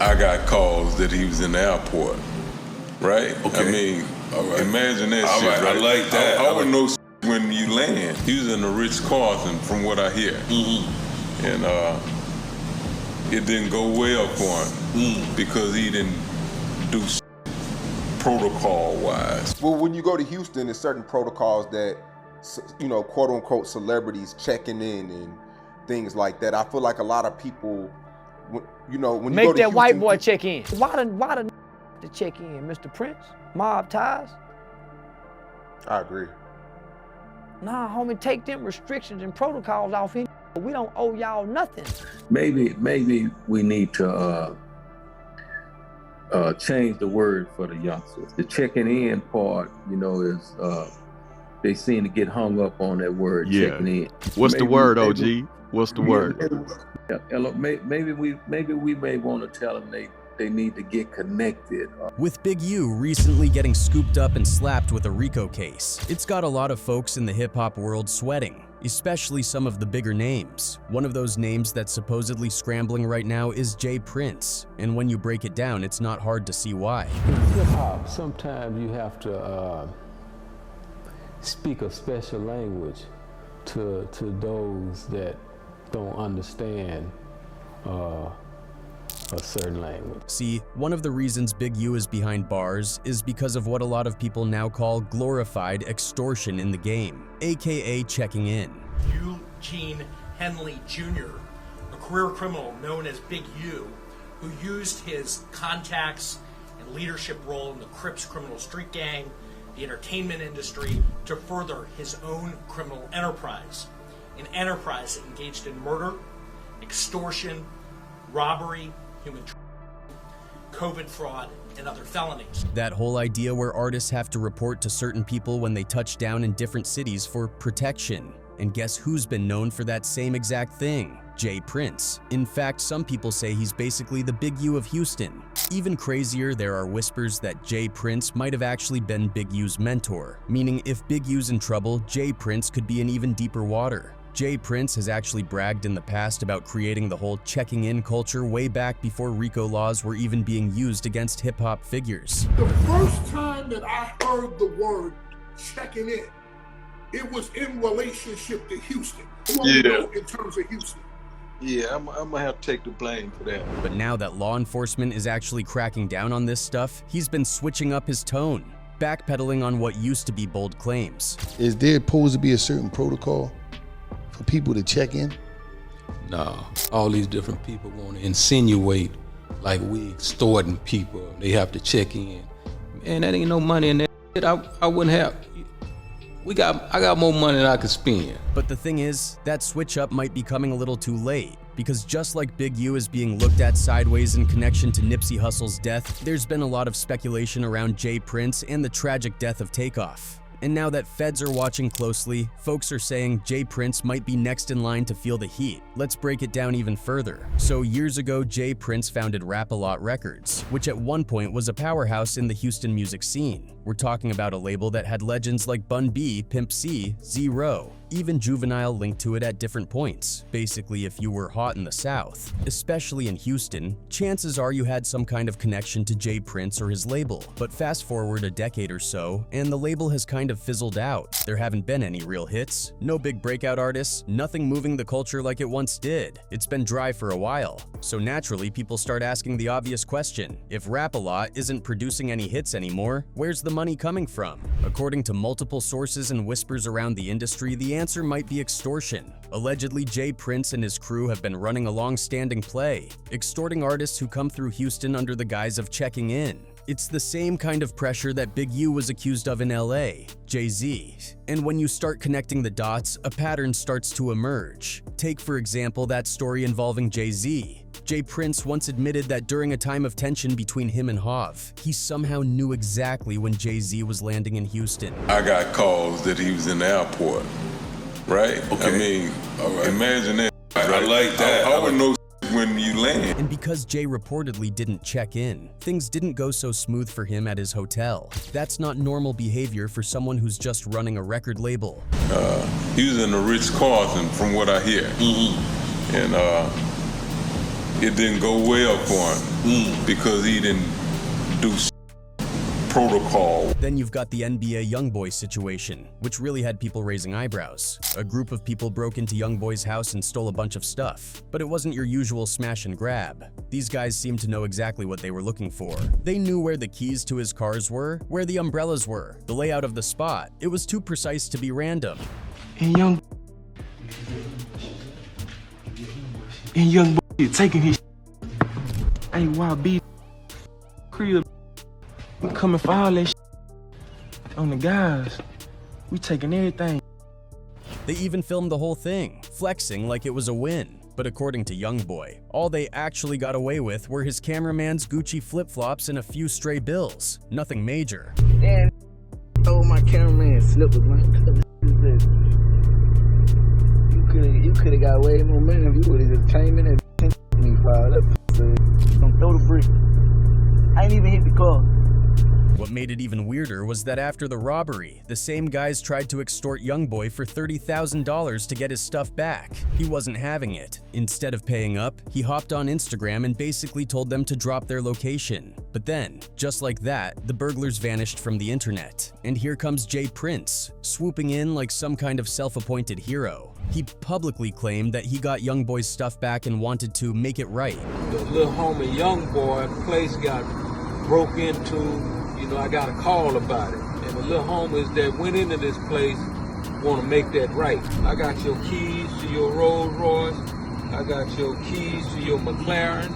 I got calls that he was in the airport, right? Okay. I mean, imagine that All shit, right, right? I like that. I would know when you land. He was in the Ritz-Carlton, from what I hear. Mm-hmm. And it didn't go well for him because he didn't do protocol-wise. Well, when you go to Houston, there's certain protocols that, quote unquote celebrities checking in and things like that. I feel like a lot of people, when you go to Make that Houston, white boy check in. Why the to check in, Mr. Prince? Mob ties? I agree. Nah, homie, take them restrictions and protocols off here. We don't owe y'all nothing. Maybe we need to change the word for the youngsters. The checking in part, is they seem to get hung up on that word, checking in. What's the word, OG? What's the word? Maybe we may want to tell them they need to get connected. With Big U recently getting scooped up and slapped with a RICO case, it's got a lot of folks in the hip-hop world sweating, especially some of the bigger names. One of those names that's supposedly scrambling right now is J. Prince, and when you break it down, it's not hard to see why. In hip-hop, sometimes you have to speak a special language to those that don't understand a certain language. See, one of the reasons Big U is behind bars is because of what a lot of people now call glorified extortion in the game, aka checking in. Eugene Henley Jr., a career criminal known as Big U, who used his contacts and leadership role in the Crips criminal street gang, the entertainment industry, to further his own criminal enterprise. An enterprise engaged in murder, extortion, robbery, human COVID fraud, and other felonies. That whole idea where artists have to report to certain people when they touch down in different cities for protection. And guess who's been known for that same exact thing? J. Prince. In fact, some people say he's basically the Big U of Houston. Even crazier, there are whispers that J. Prince might have actually been Big U's mentor, meaning if Big U's in trouble, J. Prince could be in even deeper water. J. Prince has actually bragged in the past about creating the whole checking in culture way back before RICO laws were even being used against hip-hop figures. The first time that I heard the word checking in, it was in relationship to Houston. In terms of Houston. Yeah, I'm gonna have to take the blame for that. But now that law enforcement is actually cracking down on this stuff, he's been switching up his tone, backpedaling on what used to be bold claims. Is there supposed to be a certain protocol for people to check in? No, all these different people want to insinuate like we extorting people. They have to check in. Man, that ain't no money in that. I wouldn't have. I got more money than I could spend. But the thing is, that switch up might be coming a little too late, because just like Big U is being looked at sideways in connection to Nipsey Hussle's death, there's been a lot of speculation around J. Prince and the tragic death of Takeoff. And now that feds are watching closely, folks are saying J. Prince might be next in line to feel the heat. Let's break it down even further. So years ago, J. Prince founded Rap-A-Lot Records, which at one point was a powerhouse in the Houston music scene. We're talking about a label that had legends like Bun B, Pimp C, Z-Ro, even Juvenile linked to it at different points. Basically, if you were hot in the South, especially in Houston, chances are you had some kind of connection to J. Prince or his label. But fast forward a decade or so, and the label has kind of fizzled out. There haven't been any real hits, no big breakout artists, nothing moving the culture like it once did. It's been dry for a while. So naturally, people start asking the obvious question. If Rap-A-Lot isn't producing any hits anymore, where's the money coming from? According to multiple sources and whispers around the industry, the answer might be extortion. Allegedly, J. Prince and his crew have been running a long-standing play, extorting artists who come through Houston under the guise of checking in. It's the same kind of pressure that Big U was accused of in LA, Jay-Z. And when you start connecting the dots, a pattern starts to emerge. Take, for example, that story involving Jay-Z. J. Prince once admitted that during a time of tension between him and Hov, he somehow knew exactly when Jay-Z was landing in Houston. I got calls that he was in the airport, right? Okay. I mean, imagine that. I like that. I would know when you land. And because Jay reportedly didn't check in, things didn't go so smooth for him at his hotel. That's not normal behavior for someone who's just running a record label. He was in the Ritz-Carlton, from what I hear. And it didn't go well for him because he didn't do protocol. Then you've got the NBA YoungBoy situation, which really had people raising eyebrows. A group of people broke into YoungBoy's house and stole a bunch of stuff, but it wasn't your usual smash and grab. These guys seemed to know exactly what they were looking for. They knew where the keys to his cars were, where the umbrellas were, the layout of the spot. It was too precise to be random. And YoungBoy taking his hey, YB crib. We coming for all that shit on the guys. We taking everything. They even filmed the whole thing, flexing like it was a win. But according to YoungBoy, all they actually got away with were his cameraman's Gucci flip-flops and a few stray bills. Nothing major. Damn, oh my cameraman slippers, man. You could have got way more money if you would have just came in and me filed up. Don't throw the brick. I ain't even hit the car. What made it even weirder was that after the robbery, the same guys tried to extort YoungBoy for $30,000 to get his stuff back. He wasn't having it. Instead of paying up, he hopped on Instagram and basically told them to drop their location. But then, just like that, the burglars vanished from the internet. And here comes Jay Prince, swooping in like some kind of self-appointed hero. He publicly claimed that he got YoungBoy's stuff back and wanted to make it right. The little homie YoungBoy place got broke into. You know, I got a call about it. And the little homies that went into this place want to make that right. I got your keys to your Rolls Royce. I got your keys to your McLaren.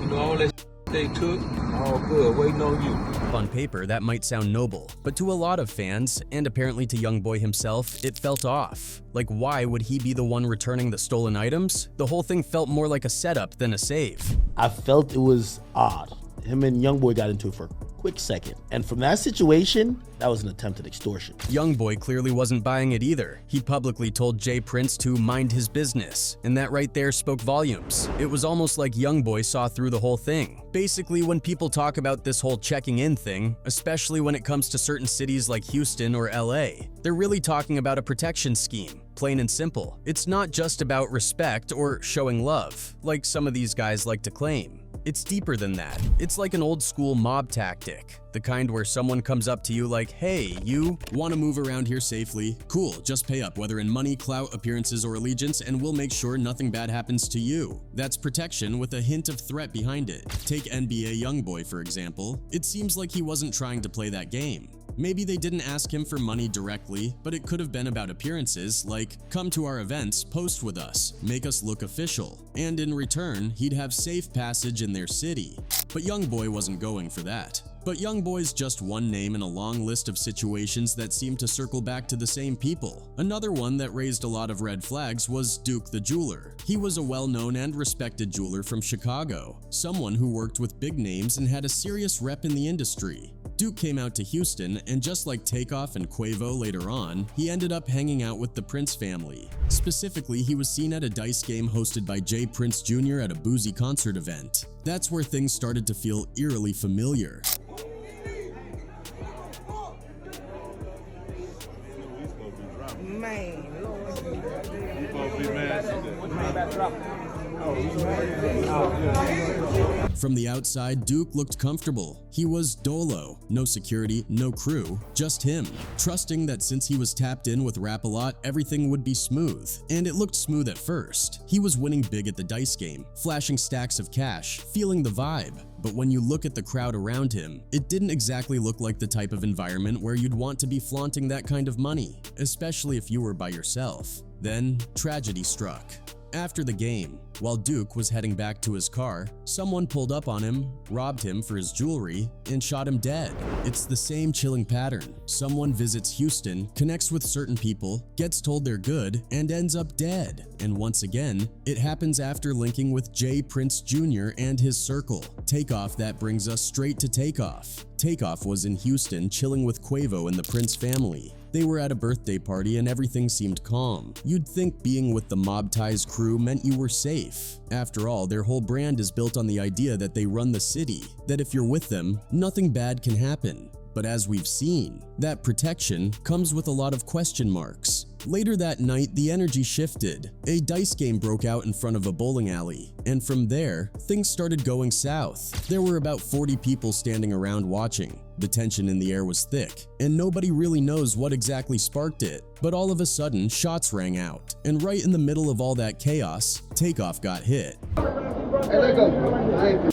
You know, all that they took. All good, waiting on you. On paper, that might sound noble, but to a lot of fans, and apparently to YoungBoy himself, it felt off. Like, why would he be the one returning the stolen items? The whole thing felt more like a setup than a save. I felt it was odd. Him and YoungBoy got into it for a quick second. And from that situation, that was an attempt at extortion. YoungBoy clearly wasn't buying it either. He publicly told Jay Prince to mind his business, and that right there spoke volumes. It was almost like YoungBoy saw through the whole thing. Basically, when people talk about this whole checking in thing, especially when it comes to certain cities like Houston or LA, they're really talking about a protection scheme. Plain and simple. It's not just about respect or showing love, like some of these guys like to claim. It's deeper than that. It's like an old school mob tactic. The kind where someone comes up to you like, hey, you want to move around here safely? Cool, just pay up, whether in money, clout, appearances, or allegiance, and we'll make sure nothing bad happens to you. That's protection with a hint of threat behind it. Take NBA YoungBoy, for example. It seems like he wasn't trying to play that game. Maybe they didn't ask him for money directly, but it could have been about appearances, like, come to our events, post with us, make us look official. And in return, he'd have safe passage in their city. But YoungBoy wasn't going for that. But YoungBoy's just one name in a long list of situations that seem to circle back to the same people. Another one that raised a lot of red flags was Duke the jeweler. He was a well-known and respected jeweler from Chicago, someone who worked with big names and had a serious rep in the industry. Duke came out to Houston, and just like Takeoff and Quavo later on, he ended up hanging out with the Prince family. Specifically, he was seen at a dice game hosted by Jay Prince Jr. at a boozy concert event. That's where things started to feel eerily familiar. From the outside, Duke looked comfortable. He was dolo, no security, no crew, just him, trusting that since he was tapped in with Rap-A-Lot, everything would be smooth. And it looked smooth at first. He was winning big at the dice game, flashing stacks of cash, feeling the vibe. But when you look at the crowd around him, it didn't exactly look like the type of environment where you'd want to be flaunting that kind of money, especially if you were by yourself. Then, tragedy struck. After the game, while Duke was heading back to his car, someone pulled up on him, robbed him for his jewelry, and shot him dead. It's the same chilling pattern. Someone visits Houston, connects with certain people, gets told they're good, and ends up dead. And once again, it happens after linking with Jay Prince Jr. and his circle. Takeoff, that brings us straight to Takeoff. Takeoff was in Houston chilling with Quavo and the Prince family. They were at a birthday party and everything seemed calm. You'd think being with the Mob Ties crew meant you were safe. After all, their whole brand is built on the idea that they run the city, that if you're with them, nothing bad can happen. But as we've seen, that protection comes with a lot of question marks. Later that night, the energy shifted. A dice game broke out in front of a bowling alley, and from there, things started going south. There were about 40 people standing around watching. The tension in the air was thick, and nobody really knows what exactly sparked it. But all of a sudden, shots rang out, and right in the middle of all that chaos, Takeoff got hit. Hey, let go.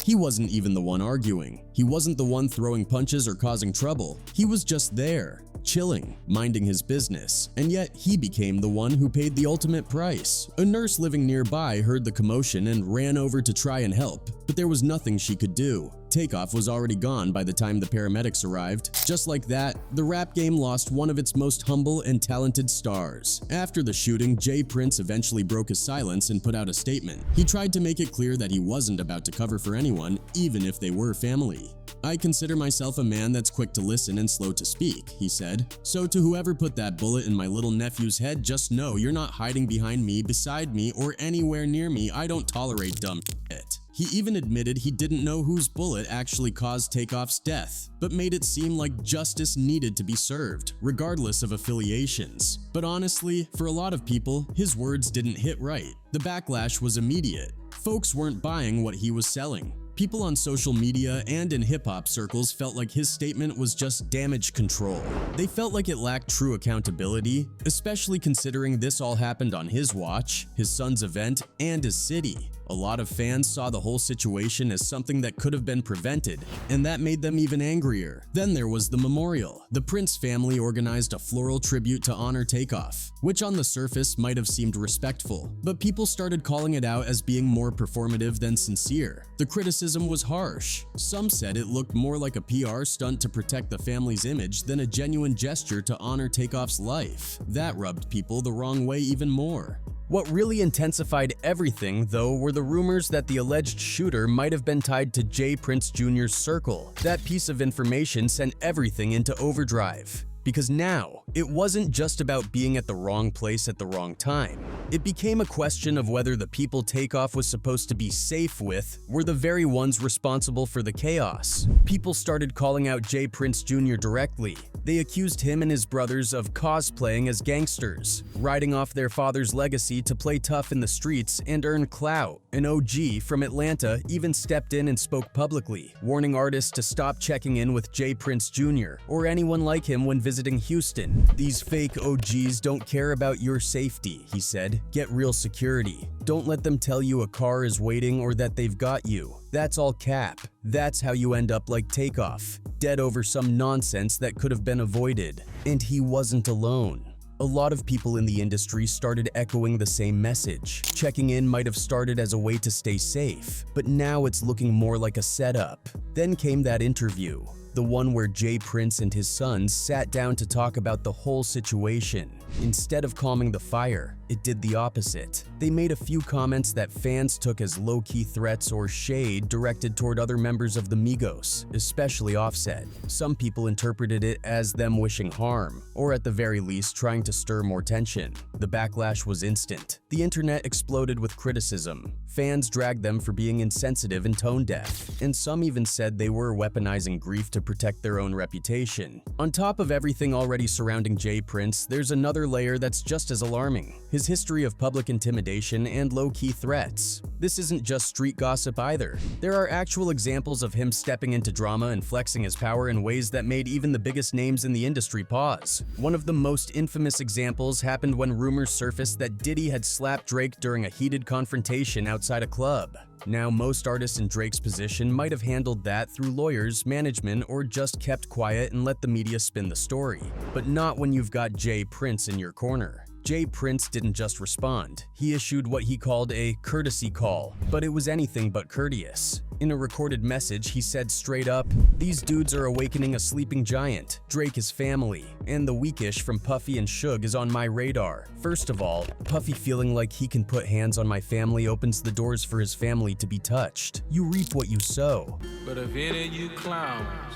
He wasn't even the one arguing. He wasn't the one throwing punches or causing trouble. He was just there, chilling, minding his business, and yet he became the one who paid the ultimate price. A nurse living nearby heard the commotion and ran over to try and help, but there was nothing she could do. Takeoff was already gone by the time the paramedics arrived. Just like that, the rap game lost one of its most humble and talented stars. After the shooting, J. Prince eventually broke his silence and put out a statement. He tried to make it clear that he wasn't about to cover for anyone, even if they were family. "I consider myself a man that's quick to listen and slow to speak," he said. "So to whoever put that bullet in my little nephew's head, just know you're not hiding behind me, beside me, or anywhere near me. I don't tolerate dumb shit." He even admitted he didn't know whose bullet actually caused Takeoff's death, but made it seem like justice needed to be served, regardless of affiliations. But honestly, for a lot of people, his words didn't hit right. The backlash was immediate. Folks weren't buying what he was selling. People on social media and in hip-hop circles felt like his statement was just damage control. They felt like it lacked true accountability, especially considering this all happened on his watch, his son's event, and his city. A lot of fans saw the whole situation as something that could have been prevented, and that made them even angrier. Then there was the memorial. The Prince family organized a floral tribute to honor Takeoff, which on the surface might have seemed respectful, but people started calling it out as being more performative than sincere. The criticism was harsh. Some said it looked more like a PR stunt to protect the family's image than a genuine gesture to honor Takeoff's life. That rubbed people the wrong way even more. What really intensified everything, though, were the rumors that the alleged shooter might have been tied to J. Prince Jr.'s circle. That piece of information sent everything into overdrive. Because now, it wasn't just about being at the wrong place at the wrong time. It became a question of whether the people Takeoff was supposed to be safe with were the very ones responsible for the chaos. People started calling out J. Prince Jr. directly. They accused him and his brothers of cosplaying as gangsters, riding off their father's legacy to play tough in the streets and earn clout. An OG from Atlanta even stepped in and spoke publicly, warning artists to stop checking in with J. Prince Jr. or anyone like him when visiting Houston. "These fake OGs don't care about your safety," he said. "Get real security. Don't let them tell you a car is waiting or that they've got you. That's all cap. That's how you end up like Takeoff, dead over some nonsense that could have been avoided." And he wasn't alone. A lot of people in the industry started echoing the same message. Checking in might have started as a way to stay safe, but now it's looking more like a setup. Then came that interview, the one where J. Prince and his sons sat down to talk about the whole situation. Instead of calming the fire, it did the opposite. They made a few comments that fans took as low-key threats or shade directed toward other members of the Migos, especially Offset. Some people interpreted it as them wishing harm, or at the very least trying to stir more tension. The backlash was instant. The internet exploded with criticism. Fans dragged them for being insensitive and tone-deaf, and some even said they were weaponizing grief to protect their own reputation. On top of everything already surrounding J. Prince, there's another layer that's just as alarming: his history of public intimidation and low-key threats. This isn't just street gossip either. There are actual examples of him stepping into drama and flexing his power in ways that made even the biggest names in the industry pause. One of the most infamous examples happened when rumors surfaced that Diddy had slapped Drake during a heated confrontation outside a club. Now, most artists in Drake's position might have handled that through lawyers, management, or just kept quiet and let the media spin the story. But not when you've got J. Prince in your corner. J. Prince didn't just respond. He issued what he called a courtesy call, but it was anything but courteous. In a recorded message, he said straight up, "These dudes are awakening a sleeping giant. Drake is family, and the weakish from Puffy and Suge is on my radar. First of all, Puffy feeling like he can put hands on my family opens the doors for his family to be touched. You reap what you sow. But if any of you clowns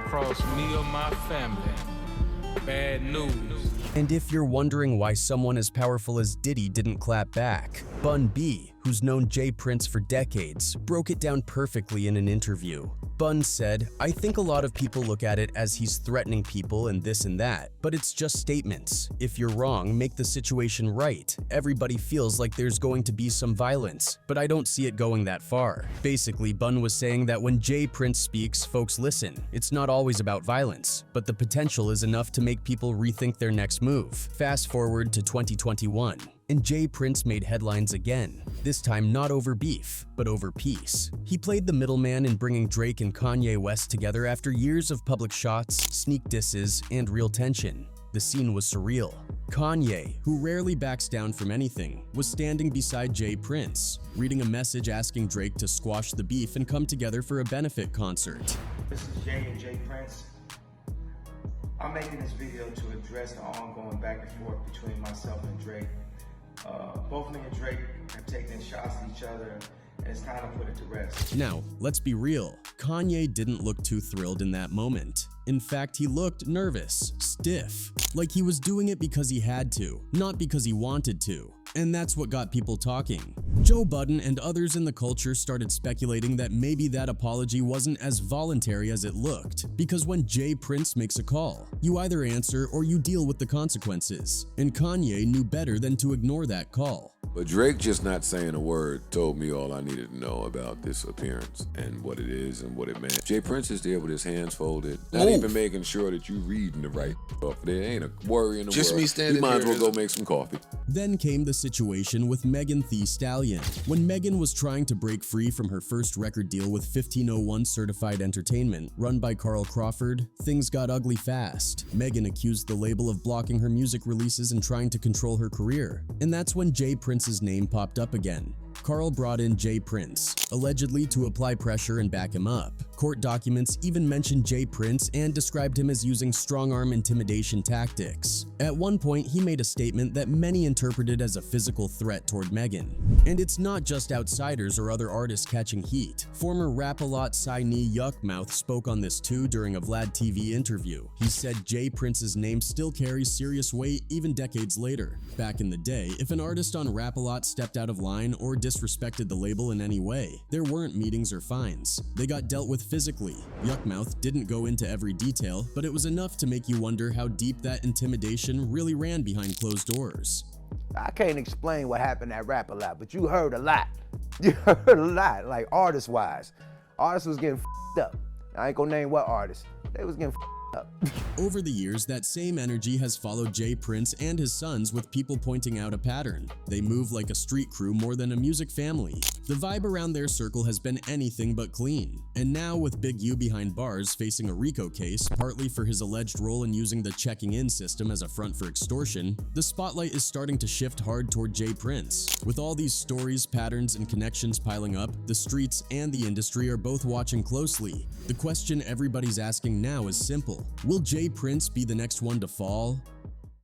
cross me or my family, bad news." And if you're wondering why someone as powerful as Diddy didn't clap back, Bun B, who who's known J. Prince for decades, broke it down perfectly in an interview. Bun said, "I think a lot of people look at it as he's threatening people and this and that, but it's just statements. If you're wrong, make the situation right. Everybody feels like there's going to be some violence, but I don't see it going that far." Basically, Bun was saying that when J. Prince speaks, folks listen. It's not always about violence, but the potential is enough to make people rethink their next move. Fast forward to 2021. And J. Prince made headlines again, this time not over beef, but over peace. He played the middleman in bringing Drake and Kanye West together after years of public shots, sneak disses, and real tension. The scene was surreal. Kanye, who rarely backs down from anything, was standing beside J. Prince, reading a message asking Drake to squash the beef and come together for a benefit concert. This is Jay and J. Prince. I'm making this video to address the ongoing back and forth between myself and Drake. Both me and Drake have taken shots at each other, and it's time to put it to rest. Now, let's be real. Kanye didn't look too thrilled in that moment. In fact, he looked nervous, stiff, like he was doing it because he had to, not because he wanted to. And that's what got people talking. Joe Budden and others in the culture started speculating that maybe that apology wasn't as voluntary as it looked, because when J. Prince makes a call, you either answer or you deal with the consequences. And Kanye knew better than to ignore that call. But Drake just not saying a word told me all I needed to know about this appearance and what it is and what it meant. J. Prince is there with his hands folded, not even making sure that you reading the right stuff. There ain't a worry in the Just world. me standing You might as here well go make some coffee. Then came the situation with Megan Thee Stallion. When Megan was trying to break free from her first record deal with 1501 Certified Entertainment, run by Carl Crawford, things got ugly fast. Megan accused the label of blocking her music releases and trying to control her career. And that's when J. Prince's name popped up again. Carl brought in J. Prince, allegedly to apply pressure and back him up. Court documents even mentioned J. Prince and described him as using strong-arm intimidation tactics. At one point, he made a statement that many interpreted as a physical threat toward Megan. And it's not just outsiders or other artists catching heat. Former Rap-A-Lot signee Yuckmouth spoke on this too during a Vlad TV interview. He said J. Prince's name still carries serious weight even decades later. Back in the day, if an artist on Rap-A-Lot stepped out of line or disrespected the label in any way, there weren't meetings or fines. They got dealt with physically. Yuckmouth didn't go into every detail, but it was enough to make you wonder how deep that intimidation really ran behind closed doors. I can't explain what happened at Rap-A-Lot, but you heard a lot. You heard a lot, like artist-wise. Artists was getting f***ed up. I ain't gonna name what artists. They was getting f***ed up. Over the years, that same energy has followed J. Prince and his sons, with people pointing out a pattern. They move like a street crew more than a music family. The vibe around their circle has been anything but clean. And now, with Big U behind bars facing a RICO case, partly for his alleged role in using the checking in system as a front for extortion, the spotlight is starting to shift hard toward J. Prince. With all these stories, patterns, and connections piling up, the streets and the industry are both watching closely. The question everybody's asking now is simple. Will J. Prince be the next one to fall?